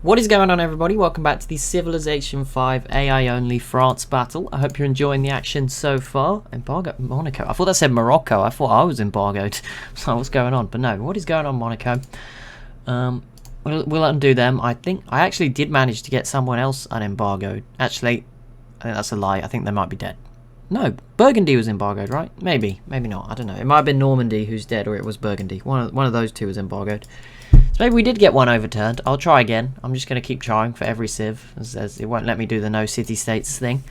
What is going on, everybody? Welcome back to the Civilization 5 AI only France battle. I hope you're enjoying the action so far. Embargo Monaco. I thought that said Morocco. I thought I was embargoed. So what's going on? But no, what is going on, Monaco? We'll undo them. I think I actually did manage to get someone else unembargoed. Actually, I think that's a lie. I think they might be dead. No, Burgundy was embargoed, right? Maybe not. I don't know. It might have been Normandy who's dead, or it was Burgundy. One of those two was embargoed. So maybe we did get one overturned. I'll try again. I'm just going to keep trying for every civ, as it won't let me do the no city-states thing.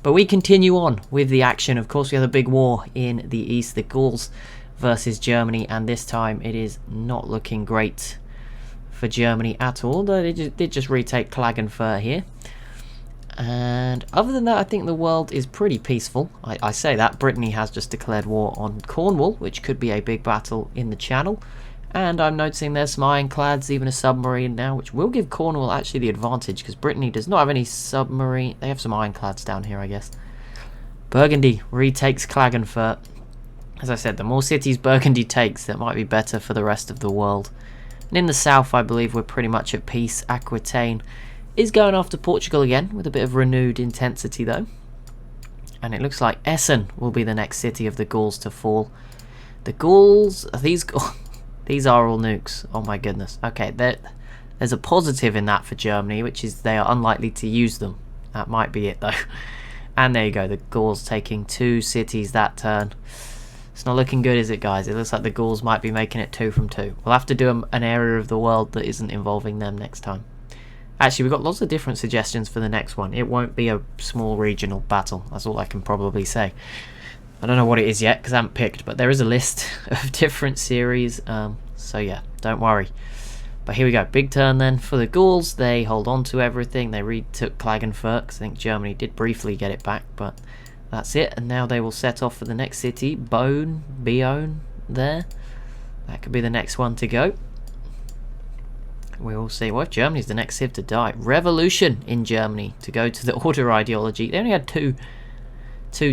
But we continue on with the action. Of course, we have a big war in the east, the Gauls versus Germany, and this time it is not looking great for Germany at all. They did just retake Klagenfurt here. And other than that, I think the world is pretty peaceful. I say that. Brittany has just declared war on Cornwall, which could be a big battle in the Channel. And I'm noticing there's some ironclads, even a submarine now, which will give Cornwall actually the advantage, because Brittany does not have any submarine. They have some ironclads down here, I guess. Burgundy retakes Klagenfurt. As I said, the more cities Burgundy takes, that might be better for the rest of the world. And in the south, I believe we're pretty much at peace. Aquitaine is going after Portugal again, with a bit of renewed intensity, though. And it looks like Essen will be the next city of the Gauls to fall. The Gauls, these are all nukes. Oh my goodness. Okay, there's a positive in that for Germany, which is they are unlikely to use them. That might be it, though. And there you go, the Gauls taking 2 cities that turn. It's not looking good, is it, guys? It looks like the Gauls might be making it 2 from 2. We'll have to do an area of the world that isn't involving them next time. Actually, we've got lots of different suggestions for the next one. It won't be a small regional battle. That's all I can probably say. I don't know what it is yet, because I haven't picked, but there is a list of different series. So yeah, don't worry. But here we go. Big turn then for the Gauls. They hold on to everything. They retook Klagenfurt, because I think Germany did briefly get it back, but that's it. And now they will set off for the next city. Beaune there. That could be the next one to go. We will see. Well, Germany's the next civ to die. Revolution in Germany to go to the order ideology. They only had two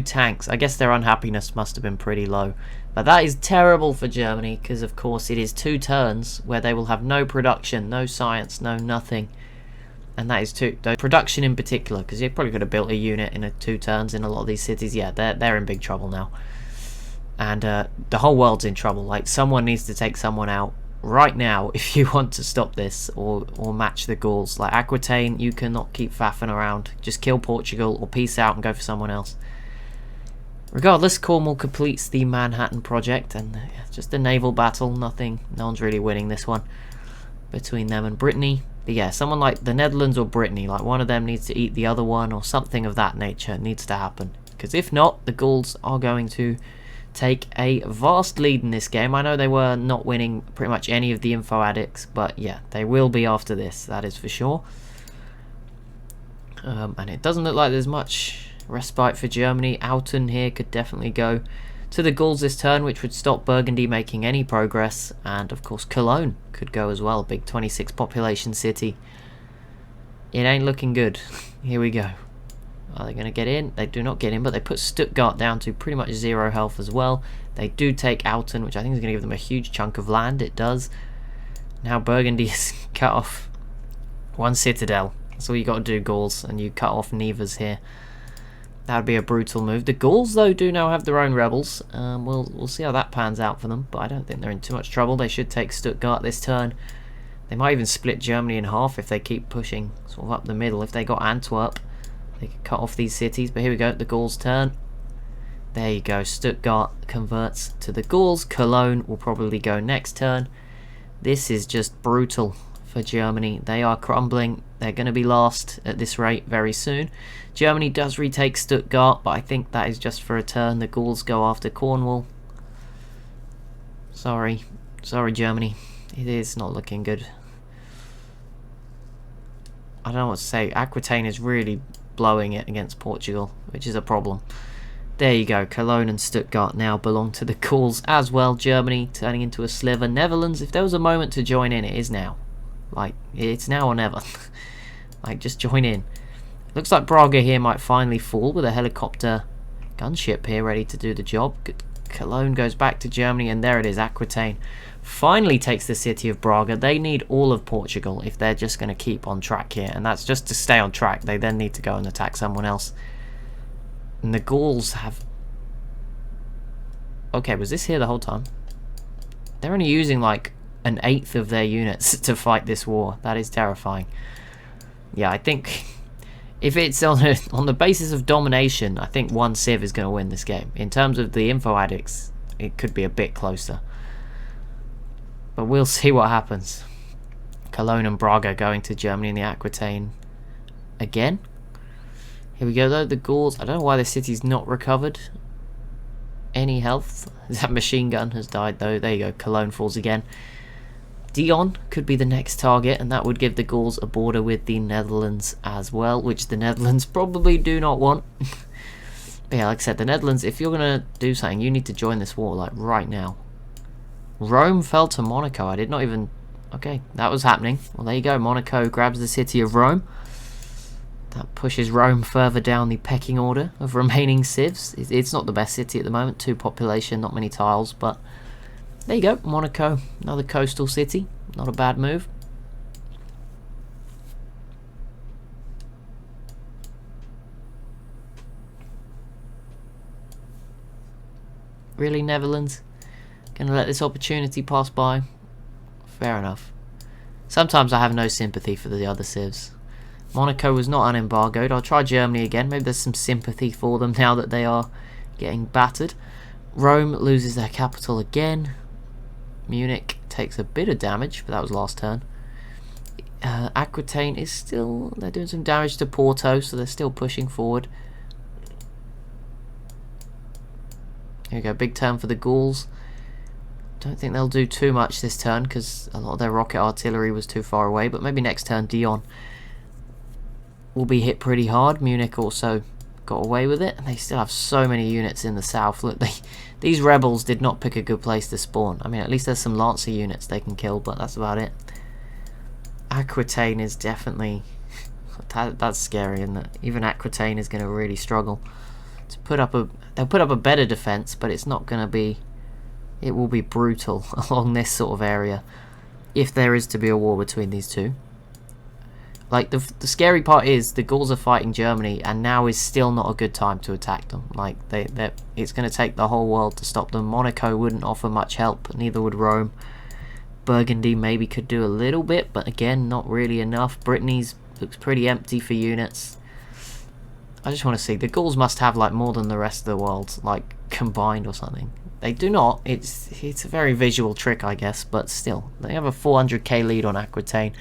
tanks. I guess their unhappiness must have been pretty low. But that is terrible for Germany, because of course it is 2 turns where they will have no production, no science, no nothing. And that is production in particular, because you probably could have built a unit in 2 turns in a lot of these cities. Yeah, they're in big trouble now. And the whole world's in trouble. Like, someone needs to take someone out right now if you want to stop this or match the Gauls. Like Aquitaine, you cannot keep faffing around. Just kill Portugal or peace out and go for someone else. Regardless, Cornwall completes the Manhattan project, and just a naval battle. No one's really winning this one between them and Brittany. But yeah, someone like the Netherlands or Brittany, like one of them needs to eat the other one, or something of that nature needs to happen. Because if not, the Gauls are going to take a vast lead in this game. I know they were not winning pretty much any of the info addicts, but yeah, they will be after this, that is for sure. And it doesn't look like there's much respite for Germany. Autun here could definitely go to the Gauls this turn, which would stop Burgundy making any progress. And of course Cologne could go as well, big 26 population city. It ain't looking good. Here we go. Are they going to get in? They do not get in, but they put Stuttgart down to pretty much 0 health as well. They do take Autun, which I think is going to give them a huge chunk of land. It does. Now Burgundy is cut off 1 citadel. That's all you got to do, Gauls, and you cut off Nevers here. That would be a brutal move. The Gauls, though, do now have their own rebels. We'll see how that pans out for them, but I don't think they're in too much trouble. They should take Stuttgart this turn. They might even split Germany in half if they keep pushing sort of up the middle. If they got Antwerp, they could cut off these cities. But here we go, the Gauls' turn. There you go, Stuttgart converts to the Gauls. Cologne will probably go next turn. This is just brutal for Germany. They are crumbling. They're going to be last at this rate very soon. Germany does retake Stuttgart, but I think that is just for a turn. The Gauls go after Cornwall. Sorry, Germany. It is not looking good. I don't know what to say. Aquitaine is really blowing it against Portugal, which is a problem. There you go. Cologne and Stuttgart now belong to the Gauls as well. Germany turning into a sliver. Netherlands, if there was a moment to join in, it is now. Like, it's now or never. Like, just join in. Looks like Braga here might finally fall with a helicopter gunship here ready to do the job. Cologne goes back to Germany, and there it is. Aquitaine finally takes the city of Braga. They need all of Portugal if they're just going to keep on track here, and that's just to stay on track. They then need to go and attack someone else. And the Gauls have... Okay, was this here the whole time? They're only using like an eighth of their units to fight this war. That is terrifying. Yeah, I think if it's on the basis of domination, I think one civ is going to win this game. In terms of the info addicts, it could be a bit closer. But we'll see what happens. Cologne and Braga going to Germany in the Aquitaine again. Here we go though, the Gauls. I don't know why the city's not recovered any health. That machine gun has died though. There you go, Cologne falls again. Dijon could be the next target, and that would give the Gauls a border with the Netherlands as well, which the Netherlands probably do not want. But yeah, like I said, the Netherlands, if you're going to do something, you need to join this war, like right now. Rome fell to Monaco. I did not even... Okay, that was happening. Well, there you go. Monaco grabs the city of Rome. That pushes Rome further down the pecking order of remaining civs. It's not the best city at the moment. 2 population, not many tiles, but... There you go, Monaco, another coastal city, not a bad move. Really, Netherlands? Gonna let this opportunity pass by? Fair enough. Sometimes I have no sympathy for the other civs. Monaco was not unembargoed. I'll try Germany again. Maybe there's some sympathy for them now that they are getting battered. Rome loses their capital again. Munich takes a bit of damage, but that was last turn. Aquitaine is still... They're doing some damage to Porto, so they're still pushing forward. Here we go, big turn for the Gauls. Don't think they'll do too much this turn, because a lot of their rocket artillery was too far away, but maybe next turn Dijon will be hit pretty hard. Munich also got away with it, and they still have so many units in the south. Look, these rebels did not pick a good place to spawn. I mean, at least there's some Lancer units they can kill, but that's about it. Aquitaine is definitely... that's scary, isn't it? Even Aquitaine is going to really struggle to put up a... They'll put up a better defense, but it's not going to be... It will be brutal along this sort of area if there is to be a war between these two. Like, the scary part is the Gauls are fighting Germany, and now is still not a good time to attack them. Like, it's going to take the whole world to stop them. Monaco wouldn't offer much help, neither would Rome. Burgundy maybe could do a little bit, but again, not really enough. Brittany's looks pretty empty for units. I just want to see. The Gauls must have, like, more than the rest of the world, like, combined or something. They do not. It's a very visual trick, I guess, but still. They have a 400k lead on Aquitaine.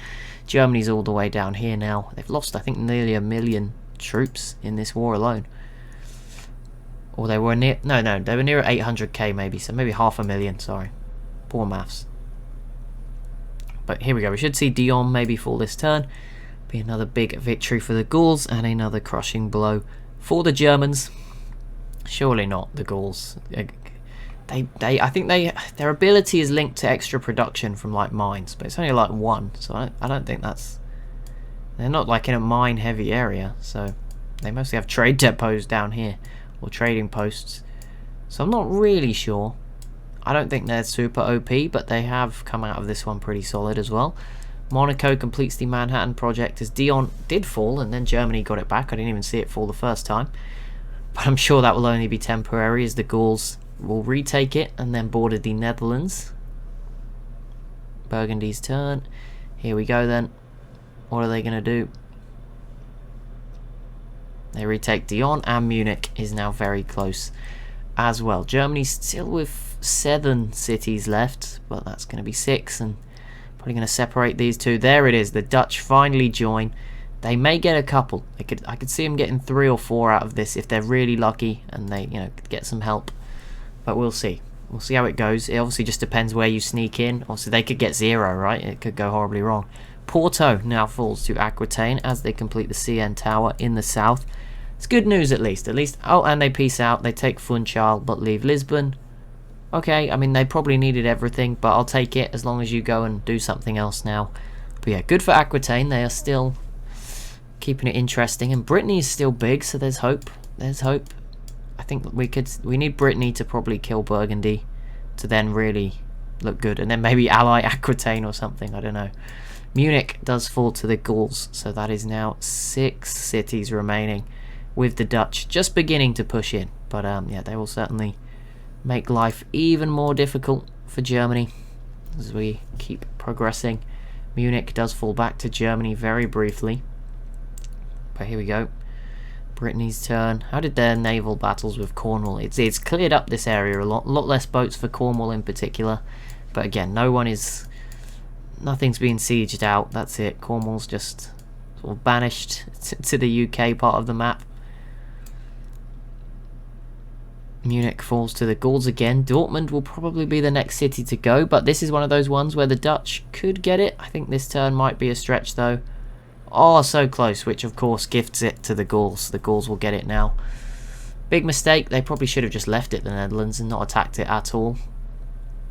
Germany's all the way down here now. They've lost, I think, nearly 1 million troops in this war alone. Or they were near... No, they were near 800k maybe, so maybe 500,000, sorry. Poor maths. But here we go. We should see Dijon maybe fall this turn. Be another big victory for the Gauls, and another crushing blow for the Germans. Surely not the Gauls. I think their ability is linked to extra production from like mines, but it's only like 1, so I don't think that's... They're not like in a mine heavy area, so they mostly have trade depots down here, or trading posts, so I'm not really sure. I don't think they're super OP, but they have come out of this one pretty solid as well. Monaco completes the Manhattan project as Dijon did fall, and then Germany got it back. I didn't even see it fall the first time, but I'm sure that will only be temporary as the Gauls will retake it and then border the Netherlands. Burgundy's turn. Here we go then. What are they going to do? They retake Dijon, and Munich is now very close as well. Germany's still with 7 cities left, but that's going to be 6, and probably going to separate these two. There it is. The Dutch finally join. They may get a couple. I could see them getting 3 or 4 out of this if they're really lucky and they, could get some help. But we'll see. We'll see how it goes. It obviously just depends where you sneak in. Obviously, they could get 0, right? It could go horribly wrong. Porto now falls to Aquitaine as they complete the CN Tower in the south. It's good news at least. Oh, and they peace out. They take Funchal but leave Lisbon. Okay, I mean, they probably needed everything, but I'll take it as long as you go and do something else now. But yeah, good for Aquitaine. They are still keeping it interesting. And Brittany is still big, so there's hope. There's hope. I think we need Brittany to probably kill Burgundy to then really look good, and then maybe ally Aquitaine or something, I don't know. Munich does fall to the Gauls, so that is now 6 cities remaining, with the Dutch just beginning to push in. But yeah, they will certainly make life even more difficult for Germany as we keep progressing. Munich does fall back to Germany very briefly, but here we go. Brittany's turn. How did their naval battles with Cornwall? It's cleared up this area a lot less boats for Cornwall in particular, but again, nothing's being sieged out. That's it. Cornwall's just sort of banished to the UK part of the map. Munich falls to the Gauls again. Dortmund will probably be the next city to go, but this is one of those ones where the Dutch could get it. I think this turn might be a stretch though. Oh, so close, which of course gifts it to the Gauls. The Gauls will get it now. Big mistake. They probably should have just left it, the Netherlands, and not attacked it at all.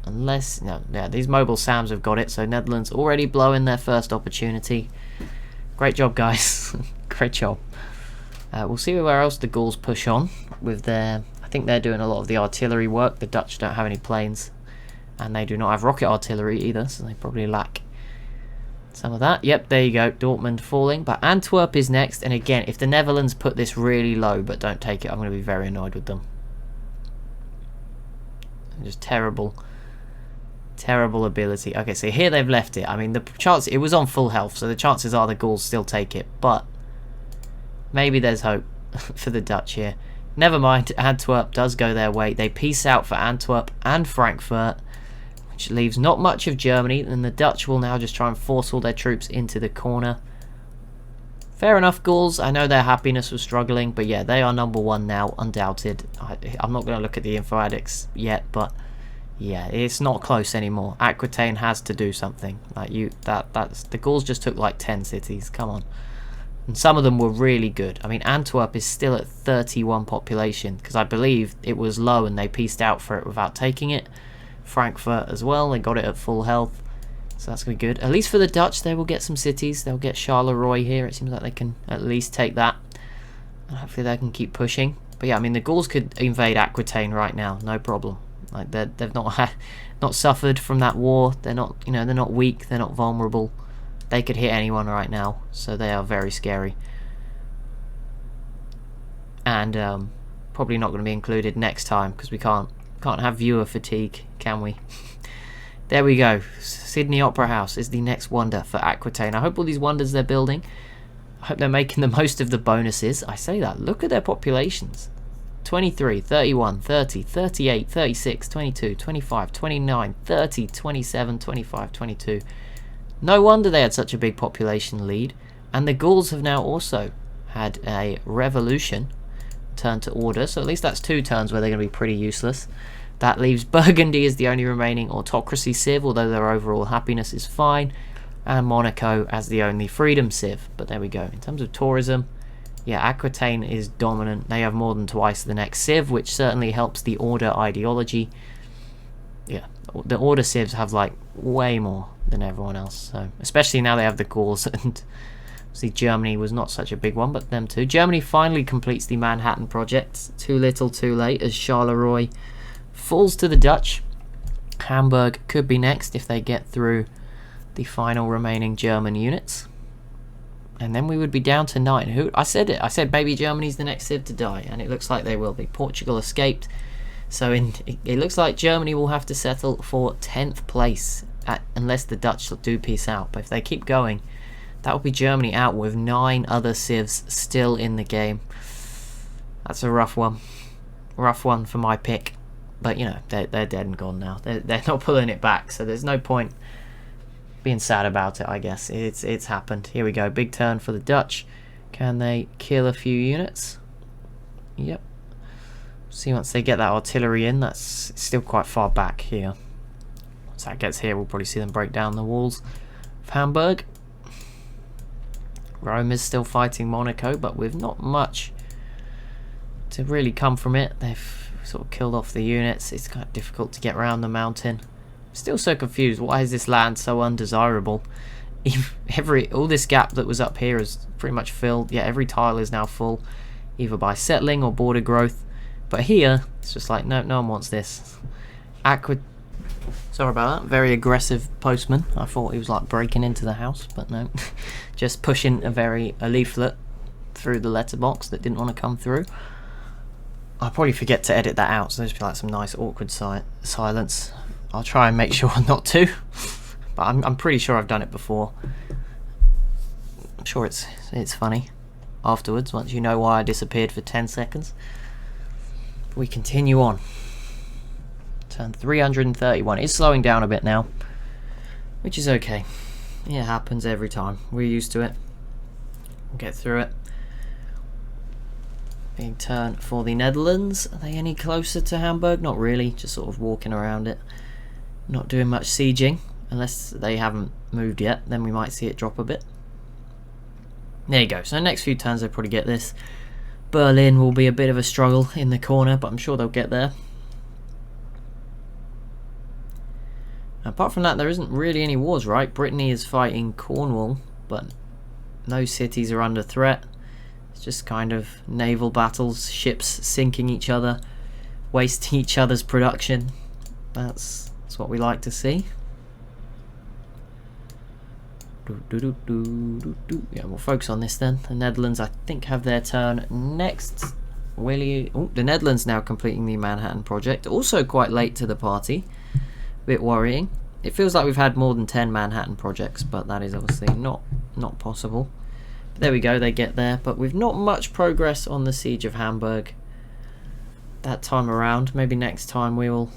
Unless, no, yeah, these mobile SAMs have got it, so Netherlands already blowing their first opportunity. Great job, guys. Great job. We'll see where else the Gauls push on with their... I think they're doing a lot of the artillery work. The Dutch don't have any planes, and they do not have rocket artillery either, so they probably lack some of that. Yep, there you go. Dortmund falling, but Antwerp is next, and again, if the Netherlands put this really low but don't take it, I'm going to be very annoyed with them. Just terrible ability. Okay, so here they've left it. I mean, the chance, it was on full health, so the chances are the Gauls still take it, but maybe there's hope for the Dutch here. Never mind, Antwerp does go their way. They peace out for Antwerp and Frankfurt, which leaves not much of Germany, and the Dutch will now just try and force all their troops into the corner. Fair enough, Gauls. I know their happiness was struggling, but yeah, they are number one now, undoubted. I'm not going to look at the info addicts yet, but yeah, it's not close anymore. Aquitaine has to do something. Like that's the Gauls just took like 10 cities. Come on. And some of them were really good. I mean, Antwerp is still at 31 population, because I believe it was low and they pieced out for it without taking it. Frankfurt as well, they got it at full health, so that's going to be good. At least for the Dutch, they will get some cities. They'll get Charleroi here. It seems like they can at least take that, and hopefully they can keep pushing. But yeah, I mean, the Gauls could invade Aquitaine right now, no problem. Like they've not suffered from that war. They're not, you know, they're not weak. They're not vulnerable. They could hit anyone right now, so they are very scary. And probably not going to be included next time, because we can't have viewer fatigue, can we? There we go. Sydney Opera House is the next wonder for Aquitaine. I hope all these wonders they're building, I hope they're making the most of the bonuses. I say that. Look at their populations. 23, 31, 30, 38, 36, 22, 25, 29, 30, 27, 25, 22. No wonder they had such a big population lead. And the Gauls have now also had a revolution, turn to order, so at least that's 2 turns where they're going to be pretty useless. That leaves Burgundy as the only remaining autocracy civ, although their overall happiness is fine, and Monaco as the only freedom civ. But there we go. In terms of tourism, yeah, Aquitaine is dominant. They have more than twice the next civ, which certainly helps the order ideology. Yeah, the order civs have like way more than everyone else, so especially now they have the Gauls, and see, Germany was not such a big one, but them too. Germany finally completes the Manhattan project. Too little, too late, as Charleroi falls to the Dutch. Hamburg could be next if they get through the final remaining German units. And then we would be down to 9. I said it. I said maybe Germany's the next civ to die, and it looks like they will be. Portugal escaped. So it looks like Germany will have to settle for 10th place unless the Dutch do peace out. But if they keep going, that will be Germany out with 9 other civs still in the game. That's a rough one. Rough one for my pick. But, you know, they're dead and gone now. They're not pulling it back, so there's no point being sad about it, I guess. It's happened. Here we go. Big turn for the Dutch. Can they kill a few units? Yep. See, once they get that artillery in, that's still quite far back here. Once that gets here, we'll probably see them break down the walls of Hamburg. Rome is still fighting Monaco, but with not much to really come from it. They've sort of killed off the units. It's kind of difficult to get around the mountain. I'm still so confused. Why is this land so undesirable? All this gap that was up here is pretty much filled. Yeah, every tile is now full, either by settling or border growth. But here, it's just like, no, no one wants this. Sorry about that. Very aggressive postman. I thought he was like breaking into the house, but no. Just pushing a leaflet through the letterbox that didn't want to come through. I'll probably forget to edit that out, so there's be like some nice awkward silence. I'll try and make sure not to, but I'm pretty sure I've done it before. I'm sure it's funny afterwards once you know why I disappeared for 10 seconds. But we continue on. Turn 331. It's slowing down a bit now, which is okay. It happens every time. We're used to it. We'll get through it. Big turn for the Netherlands. Are they any closer to Hamburg? Not really, just sort of walking around it. Not doing much sieging, unless they haven't moved yet, then we might see it drop a bit. There you go, so the next few turns they'll probably get this. Berlin will be a bit of a struggle in the corner, but I'm sure they'll get there. Apart from that, there isn't really any wars, right? Brittany is fighting Cornwall, but no cities are under threat. Just kind of naval battles, ships sinking each other, wasting each other's production. That's what we like to see. Yeah, we'll focus on this then. The Netherlands, I think, have their turn next. The Netherlands now completing the Manhattan Project. Also quite late to the party. A bit worrying. It feels like we've had more than 10 Manhattan projects, but that is obviously not possible. There we go, they get there, but we've not much progress on the siege of Hamburg that time around. Maybe next time we will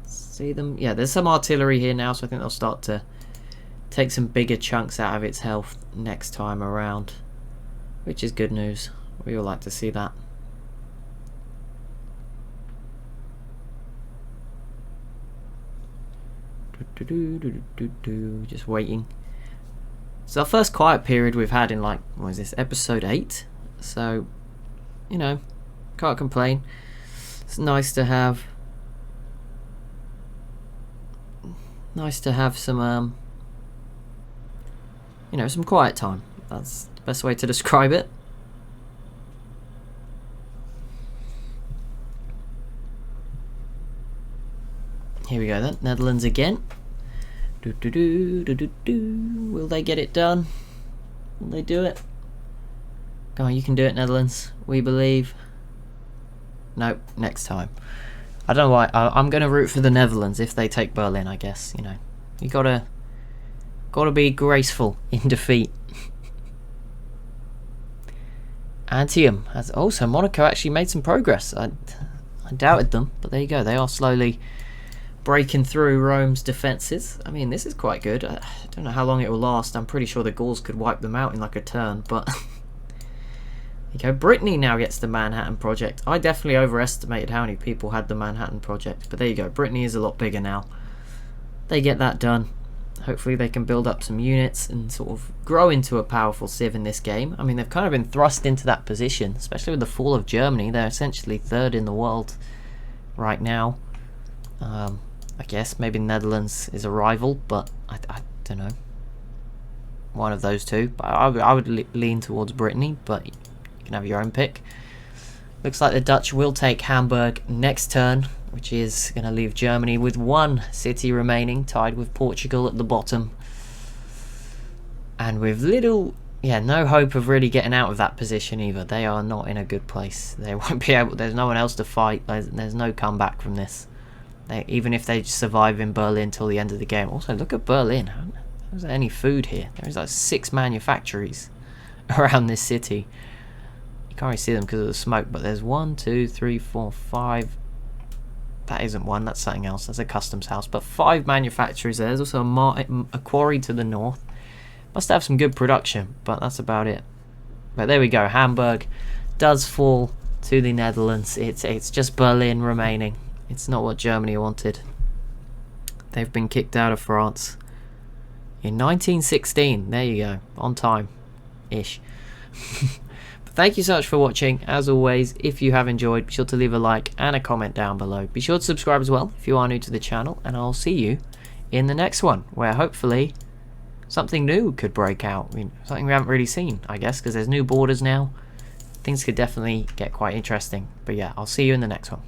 see them. Yeah, there's some artillery here now, so I think they'll start to take some bigger chunks out of its health next time around, which is good news. We all like to see that. Just waiting. It's our first quiet period we've had in, like, what is this, episode 8? So, you know, can't complain. It's nice to have some you know, some quiet time. That's the best way to describe it. Here we go then, Netherlands again. Will they get it done? Will they do it? Go on, you can do it, Netherlands. We believe. Nope, next time. I don't know why. I'm going to root for the Netherlands if they take Berlin, I guess. You know, you gotta be graceful in defeat. Antium has also Monaco actually made some progress. I doubted them, but there you go. They are slowly breaking through Rome's defences. I mean, this is quite good. I don't know how long it will last. I'm pretty sure the Gauls could wipe them out in like a turn, but there you go. Brittany now gets the Manhattan Project. I definitely overestimated how many people had the Manhattan Project, but there you go. Brittany is a lot bigger now. They get that done. Hopefully they can build up some units and sort of grow into a powerful civ in this game. I mean, they've kind of been thrust into that position, especially with the fall of Germany. They're essentially third in the world right now. I guess maybe Netherlands is a rival, but I don't know. One of those two. But I would lean towards Brittany, but you can have your own pick. Looks like the Dutch will take Hamburg next turn, which is going to leave Germany with one city remaining, tied with Portugal at the bottom. And with no hope of really getting out of that position either. They are not in a good place. They won't be able. There's no one else to fight. There's no comeback from this. Even if they survive in Berlin till the end of the game. Also, look at Berlin. How's there any food here? There's like 6 manufactories around this city. You can't really see them because of the smoke, but there's 1, 2, 3, 4, 5. That isn't one, that's something else. That's a customs house. But 5 manufactories there. There's also a quarry to the north. Must have some good production, but that's about it. But there we go. Hamburg does fall to the Netherlands. It's just Berlin remaining. It's not what Germany wanted. They've been kicked out of France in 1916. There you go. On time-ish. But thank you so much for watching. As always, if you have enjoyed, be sure to leave a like and a comment down below. Be sure to subscribe as well if you are new to the channel. And I'll see you in the next one, where hopefully something new could break out. I mean, something we haven't really seen, I guess, because there's new borders now. things could definitely get quite interesting. But yeah, I'll see you in the next one.